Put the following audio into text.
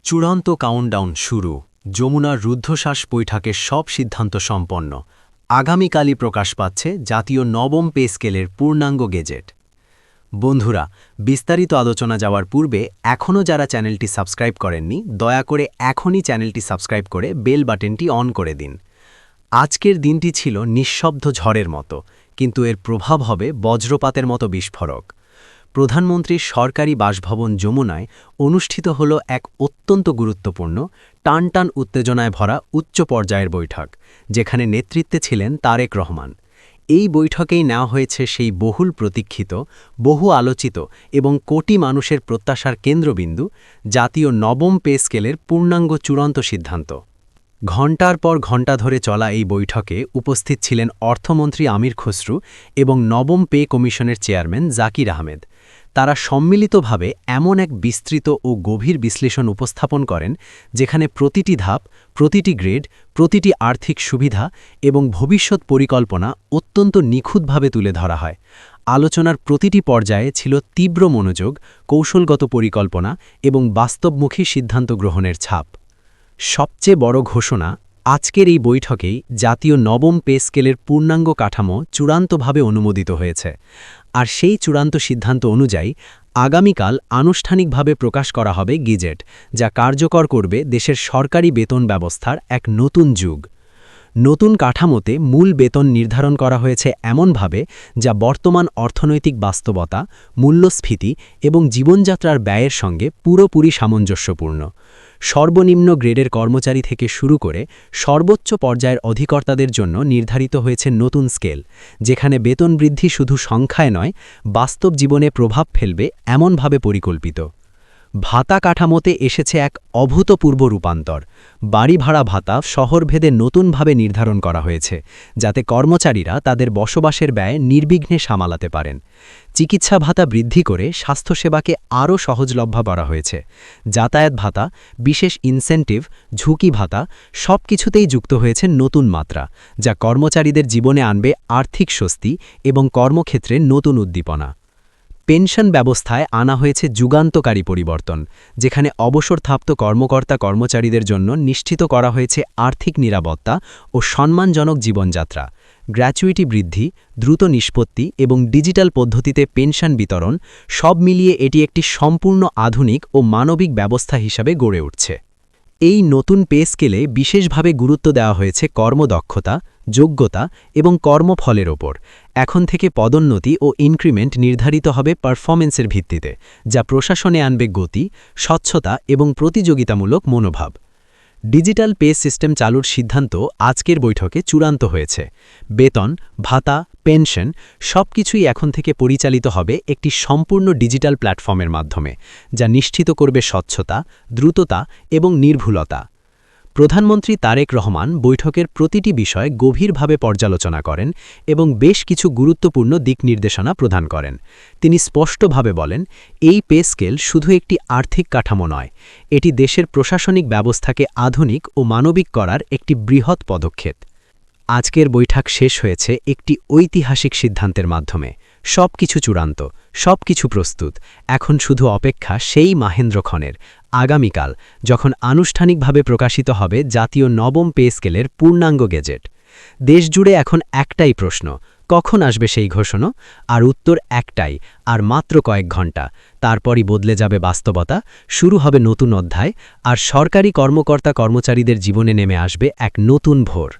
চূড়ান্ত কাউন্টডাউন শুরু। যমুনার রুদ্ধশ্বাস বৈঠকের সব সিদ্ধান্ত সম্পন্ন। আগামীকালই প্রকাশ পাচ্ছে জাতীয় নবম পে স্কেলের পূর্ণাঙ্গ গেজেট। বন্ধুরা, বিস্তারিত আলোচনা যাওয়ার পূর্বে এখনও যারা চ্যানেলটি সাবস্ক্রাইব করেননি, দয়া করে এখনই চ্যানেলটি সাবস্ক্রাইব করে বেল বাটনটি অন করে দিন। আজকের দিনটি ছিল নিঃশব্দ ঝড়ের মতো, কিন্তু এর প্রভাব হবে বজ্রপাতের মতো বিস্ফোরক। প্রধানমন্ত্রীর সরকারি বাসভবন যমুনায় অনুষ্ঠিত হল এক অত্যন্ত গুরুত্বপূর্ণ, টানটান উত্তেজনায় ভরা উচ্চ পর্যায়ের বৈঠক, যেখানে নেতৃত্বে ছিলেন তারেক রহমান। এই বৈঠকেই নেওয়া হয়েছে সেই বহুল প্রতীক্ষিত, বহু আলোচিত এবং কোটি মানুষের প্রত্যাশার কেন্দ্রবিন্দু, জাতীয় নবম পে স্কেলের পূর্ণাঙ্গ চূড়ান্ত সিদ্ধান্ত। ঘণ্টার পর ঘণ্টা ধরে চলা এই বৈঠকে উপস্থিত ছিলেন অর্থমন্ত্রী আমির খসরু এবং নবম পে কমিশনের চেয়ারম্যান জাকির আহমেদ। তারা সম্মিলিতভাবে এমন এক বিস্তৃত ও গভীর বিশ্লেষণ উপস্থাপন করেন, যেখানে প্রতিটি ধাপ, প্রতিটি গ্রেড, প্রতিটি আর্থিক সুবিধা এবং ভবিষ্যৎ পরিকল্পনা অত্যন্ত নিখুঁতভাবে তুলে ধরা হয়। আলোচনার প্রতিটি পর্যায়ে ছিল তীব্র মনোযোগ, কৌশলগত পরিকল্পনা এবং বাস্তবমুখী সিদ্ধান্ত গ্রহণের ছাপ। সবচেয়ে বড় ঘোষণা, আজকের এই বৈঠকেই জাতীয় নবম পে স্কেলের পূর্ণাঙ্গ কাঠামো চূড়ান্তভাবে অনুমোদিত হয়েছে। আর সেই চূড়ান্ত সিদ্ধান্ত অনুযায়ী আগামীকাল আনুষ্ঠানিকভাবে প্রকাশ করা হবে গেজেট, যা কার্যকর করবে দেশের সরকারি বেতন ব্যবস্থার এক নতুন যুগ। নতুন কাঠামোতে মূল বেতন নির্ধারণ করা হয়েছে এমনভাবে যা বর্তমান অর্থনৈতিক বাস্তবতা, মূল্যস্ফীতি এবং জীবনযাত্রার ব্যয়ের সঙ্গে পুরোপুরি সামঞ্জস্যপূর্ণ। সর্বনিম্ন গ্রেডের কর্মচারী থেকে শুরু করে সর্বোচ্চ পর্যায়ের অধিকর্তাদের জন্য নির্ধারিত হয়েছে নতুন স্কেল, যেখানে বেতন বৃদ্ধি শুধু সংখ্যায় নয়, বাস্তব জীবনে প্রভাব ফেলবে এমনভাবে পরিকল্পিত। ভাতা কাঠামোতে এসেছে এক অভূতপূর্ব রূপান্তর। বাড়ি ভাড়া ভাতা শহরভেদে নতুনভাবে নির্ধারণ করা হয়েছে, যাতে কর্মচারীরা তাদের বসবাসের ব্যয় নির্বিঘ্নে সামালাতে পারেন। চিকিৎসা ভাতা বৃদ্ধি করে স্বাস্থ্যসেবাকে আরও সহজলভ্য করা হয়েছে। যাতায়াত ভাতা, বিশেষ ইনসেন্টিভ, ঝুঁকি ভাতা সবকিছুতেই যুক্ত হয়েছে নতুন মাত্রা, যা কর্মচারীদের জীবনে আনবে আর্থিক স্বস্তি এবং কর্মক্ষেত্রে নতুন উদ্দীপনা। পেনশন ব্যবস্থায় আনা হয়েছে যুগান্তকারী পরিবর্তন, যেখানে অবসরপ্রাপ্ত কর্মকর্তা-কর্মচারীদের জন্য নিশ্চিত করা হয়েছে আর্থিক নিরাপত্তা ও সম্মানজনক জীবনযাত্রা। গ্র্যাচুইটি বৃদ্ধি, দ্রুত নিষ্পত্তি এবং ডিজিটাল পদ্ধতিতে পেনশন বিতরণ সব মিলিয়ে এটি একটি সম্পূর্ণ আধুনিক ও মানবিক ব্যবস্থা হিসাবে গড়ে উঠছে। এই নতুন পে স্কেলে বিশেষভাবে গুরুত্ব দেওয়া হয়েছে কর্মদক্ষতা, যোগ্যতা এবং কর্মফলের ওপর। এখন থেকে পদোন্নতি ও ইনক্রিমেন্ট নির্ধারিত হবে পারফরমেন্সের ভিত্তিতে, যা প্রশাসনে আনবে গতি, স্বচ্ছতা এবং প্রতিযোগিতামূলক মনোভাব। ডিজিটাল পে সিস্টেম চালুর সিদ্ধান্ত আজকের বৈঠকে চূড়ান্ত হয়েছে। বেতন, ভাতা, পেনশন সবকিছুই এখন থেকে পরিচালিত হবে একটি সম্পূর্ণ ডিজিটাল প্ল্যাটফর্মের মাধ্যমে, যা নিশ্চিত করবে স্বচ্ছতা, দ্রুততা এবং নির্ভুলতা। প্রধানমন্ত্রী তারেক রহমান বৈঠকের প্রতিটি বিষয় গভীরভাবে পর্যালোচনা করেন এবং বেশ কিছু গুরুত্বপূর্ণ দিক নির্দেশনা প্রদান করেন। তিনি স্পষ্টভাবে বলেন, এই পে স্কেল শুধু একটি আর্থিক কাঠামো নয়, এটি দেশের প্রশাসনিক ব্যবস্থাকে আধুনিক ও মানবিক করার একটি বৃহৎ পদক্ষেপ। আজকের বৈঠক শেষ হয়েছে একটি ঐতিহাসিক সিদ্ধান্তের মাধ্যমে। সবকিছু চূড়ান্ত, সবকিছু প্রস্তুত। এখন শুধু অপেক্ষা সেই মাহেন্দ্রক্ষণের, আগামীকাল, যখন আনুষ্ঠানিকভাবে প্রকাশিত হবে জাতীয় নবম পে স্কেলের পূর্ণাঙ্গ গেজেট। দেশজুড়ে এখন একটাই প্রশ্ন, কখন আসবে সেই ঘোষণা? আর উত্তর একটাই, আর মাত্র কয়েক ঘণ্টা। তারপরই বদলে যাবে বাস্তবতা, শুরু হবে নতুন অধ্যায়, আর সরকারি কর্মকর্তা-কর্মচারীদের জীবনে নেমে আসবে এক নতুন ভোর।